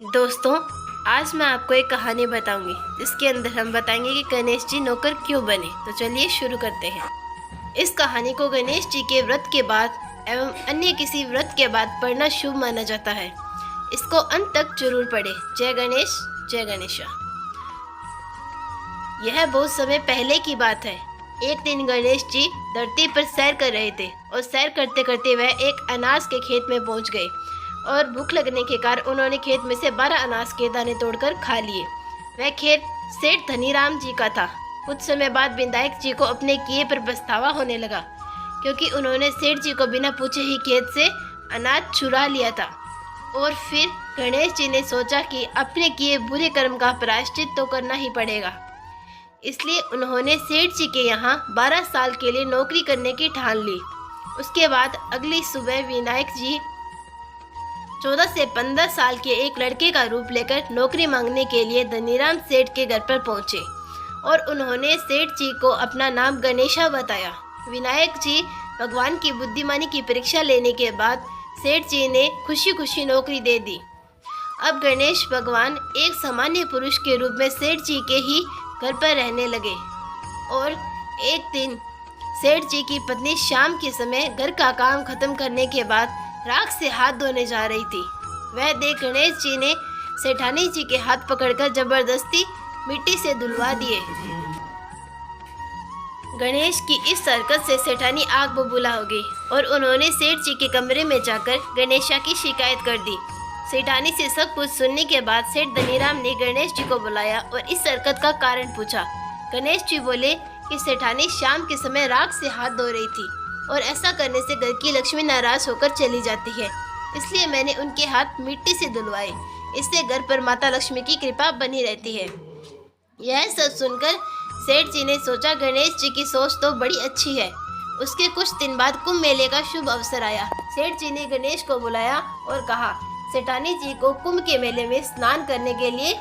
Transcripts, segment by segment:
दोस्तों, आज मैं आपको एक कहानी बताऊंगी जिसके अंदर हम बताएंगे कि गणेश जी नौकर क्यों बने। तो चलिए शुरू करते हैं। इस कहानी को गणेश जी के व्रत के बाद एवं अन्य किसी व्रत के बाद पढ़ना शुभ माना जाता है। इसको अंत तक जरूर पढ़े। जय गणेश, जय गणेशा। यह बहुत समय पहले की बात है। एक दिन गणेश जी धरती पर सैर कर रहे थे और सैर करते करते वह एक अनाज के खेत में पहुंच गए और भूख लगने के कारण उन्होंने खेत में से 12 अनाज के दाने तोड़कर खा लिए। वह खेत सेठ धनीराम जी का था। कुछ समय बाद विनायक जी को अपने किए पर पछतावा होने लगा, क्योंकि उन्होंने सेठ जी को बिना पूछे ही खेत से अनाज चुरा लिया था। और फिर गणेश जी ने सोचा कि अपने किए बुरे कर्म का प्रायश्चित तो करना ही पड़ेगा। इसलिए उन्होंने सेठ जी के यहाँ 12 साल के लिए नौकरी करने की ठान ली। उसके बाद अगली सुबह विनायक जी 14 से 15 साल के एक लड़के का रूप लेकर नौकरी मांगने के लिए धनीराम सेठ के घर पर पहुंचे और उन्होंने सेठ जी को अपना नाम गणेशा बताया। विनायक जी भगवान की बुद्धिमानी की परीक्षा लेने के बाद सेठ जी ने खुशी खुशी नौकरी दे दी। अब गणेश भगवान एक सामान्य पुरुष के रूप में सेठ जी के ही घर पर रहने लगे। और एक दिन सेठ जी की पत्नी शाम के समय घर का काम खत्म करने के बाद राख से हाथ धोने जा रही थी। वह देख गणेश जी ने सेठानी जी के हाथ पकड़कर जबरदस्ती मिट्टी से धुलवा दिए। गणेश की इस हरकत से सेठानी आग बबूला हो गई और उन्होंने सेठ जी के कमरे में जाकर गणेशा की शिकायत कर दी। सेठानी से सब कुछ सुनने के बाद सेठ धनीराम ने गणेश जी को बुलाया और इस हरकत का कारण पूछा। गणेश जी बोले कि सेठानी शाम के समय राख से हाथ धो रही थी और ऐसा करने से घर की लक्ष्मी नाराज होकर चली जाती है, इसलिए मैंने उनके हाथ मिट्टी से धुलवाए। इससे घर पर माता लक्ष्मी की कृपा बनी रहती है। यह सब सुनकर सेठ जी ने सोचा गणेश जी की सोच तो बड़ी अच्छी है। उसके कुछ दिन बाद कुंभ मेले का शुभ अवसर आया। सेठ जी ने गणेश को बुलाया और कहा, सेठानी जी को कुंभ के मेले में स्नान करने के लिए।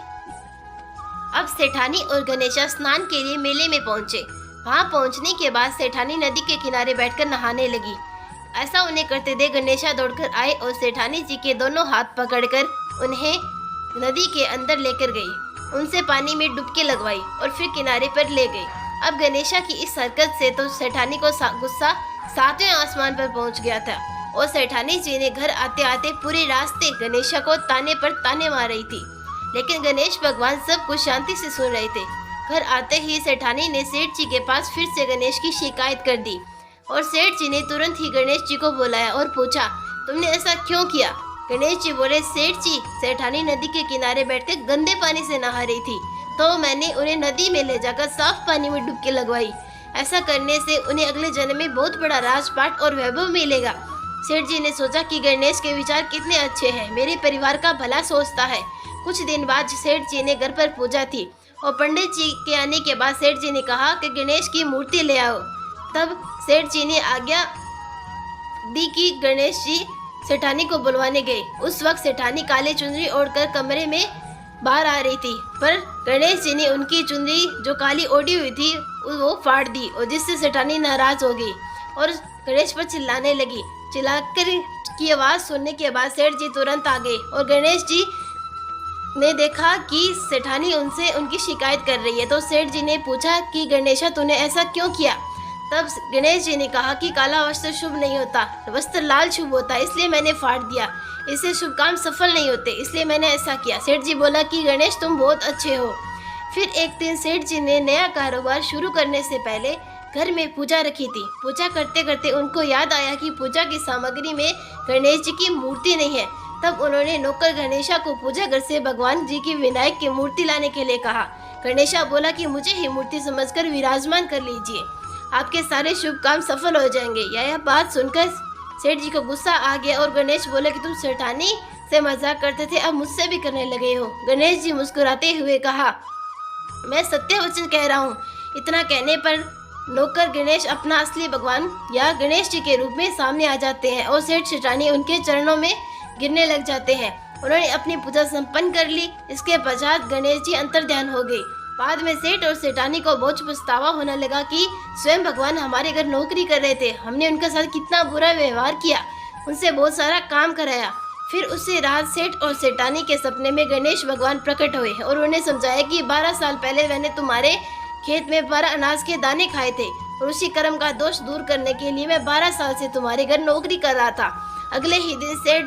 अब सेठानी और गणेशा स्नान के लिए मेले में पहुंचे। वहां पहुंचने के बाद सेठानी नदी के किनारे बैठकर नहाने लगी। ऐसा उन्हें करते देख गणेशा दौड़कर आए और सेठानी जी के दोनों हाथ पकड़कर उन्हें नदी के अंदर लेकर गई। उनसे पानी में डुबकी लगवाई और फिर किनारे पर ले गई। अब गणेशा की इस हरकत से तो सेठानी को गुस्सा 7वें आसमान पर पहुंच गया था और सेठानी जी ने घर आते आते पूरे रास्ते गणेशा को ताने पर ताने मार रही थी, लेकिन गणेश भगवान सब कुछ शांति से सुन रहे थे। घर आते ही सेठानी ने सेठ जी के पास फिर से गणेश की शिकायत कर दी और सेठ जी ने तुरंत ही गणेश जी को बुलाया और पूछा, तुमने ऐसा क्यों किया? गणेश जी बोले, सेठ जी, सेठानी नदी के किनारे बैठकर गंदे पानी से नहा रही थी, तो मैंने उन्हें नदी में ले जाकर साफ पानी में डुबकी लगवाई। ऐसा करने से उन्हें अगले जन्म में बहुत बड़ा राजपाट और वैभव मिलेगा। सेठ जी ने सोचा कि गणेश के विचार कितने अच्छे हैं, मेरे परिवार का भला सोचता है। कुछ दिन बाद सेठ जी ने घर पर पूजा थी और पंडित जी के आने के बाद सेठ जी ने कहा कि गणेश की मूर्ति ले आओ। तब सेठ जी ने आज्ञा दी कि गणेश जी सेठानी को बुलवाने गए। उस वक्त सेठानी काली चुनरी ओढ़कर कमरे में बाहर आ रही थी, पर गणेश जी ने उनकी चुनरी जो काली ओढ़ी हुई थी वो फाड़ दी और जिससे सेठानी नाराज हो गई और गणेश पर चिल्लाने लगी। चिल्लाकर की आवाज़ सुनने के बाद सेठ जी तुरंत आ गए और गणेश जी ने देखा कि सेठानी उनसे उनकी शिकायत कर रही है, तो सेठ जी ने पूछा कि गणेशा, तूने ऐसा क्यों किया? तब गणेश जी ने कहा कि काला वस्त्र शुभ नहीं होता, वस्त्र लाल शुभ होता है, इसलिए मैंने फाड़ दिया। इससे शुभ काम सफल नहीं होते, इसलिए मैंने ऐसा किया। सेठ जी बोला कि गणेश, तुम बहुत अच्छे हो। फिर एक दिन सेठ जी ने नया कारोबार शुरू करने से पहले घर में पूजा रखी थी। पूजा करते करते उनको याद आया कि पूजा की सामग्री में गणेश जी की मूर्ति नहीं है। तब उन्होंने नौकर गणेशा को पूजा घर से भगवान जी की विनायक की मूर्ति लाने के लिए कहा। गणेशा बोला कि मुझे ही मूर्ति समझकर विराजमान कर लीजिए, आपके सारे शुभ काम सफल हो जाएंगे। यह बात सुनकर सेठ जी को गुस्सा आ गया और गणेश बोले कि तुम सेठानी से मजाक करते थे, अब मुझसे भी करने लगे हो। गणेश जी मुस्कुराते हुए कहा, मैं सत्य वचन कह रहा हूँ। इतना कहने पर नौकर गणेश अपना असली भगवान या गणेश जी के रूप में सामने आ जाते हैं और सेठ सेठानी उनके चरणों में गिरने लग जाते हैं। उन्होंने अपनी पूजा संपन्न कर ली। इसके पश्चात गणेश जी अंतर्ध्यान हो गए। बाद में सेठ और सेठानी को बहुत पछतावा होने लगा कि स्वयं भगवान हमारे घर नौकरी कर रहे थे, हमने उनके साथ कितना बुरा व्यवहार किया, उनसे बहुत सारा काम कराया। फिर उसी रात सेठ और सेठानी के सपने में गणेश भगवान प्रकट हुए और उन्हें समझाया कि 12 साल पहले मैंने तुम्हारे खेत में 12 अनाज के दाने खाए थे और उसी कर्म का दोष दूर करने के लिए मैं 12 साल से तुम्हारे घर नौकरी कर रहा था। अगले ही दिन सेठ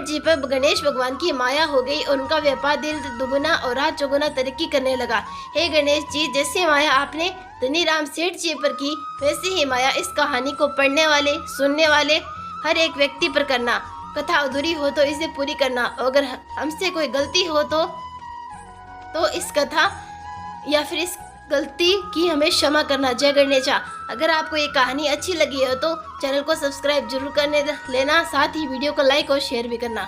जी पर गणेश भगवान की माया हो गई और उनका व्यापार दिन दुगुना और रात चौगुना तरक्की करने लगा। हे गणेश जी, जैसे माया आपने धनीराम सेठ जी पर की, वैसे ही माया इस कहानी को पढ़ने वाले, सुनने वाले हर एक व्यक्ति पर करना। कथा अधूरी हो तो इसे पूरी करना। अगर हमसे कोई गलती हो तो इस कथा या फिर इस गलती की हमें क्षमा करना। जय गणेशा। अगर आपको ये कहानी अच्छी लगी हो तो चैनल को सब्सक्राइब जरूर करने लेना, साथ ही वीडियो को लाइक और शेयर भी करना।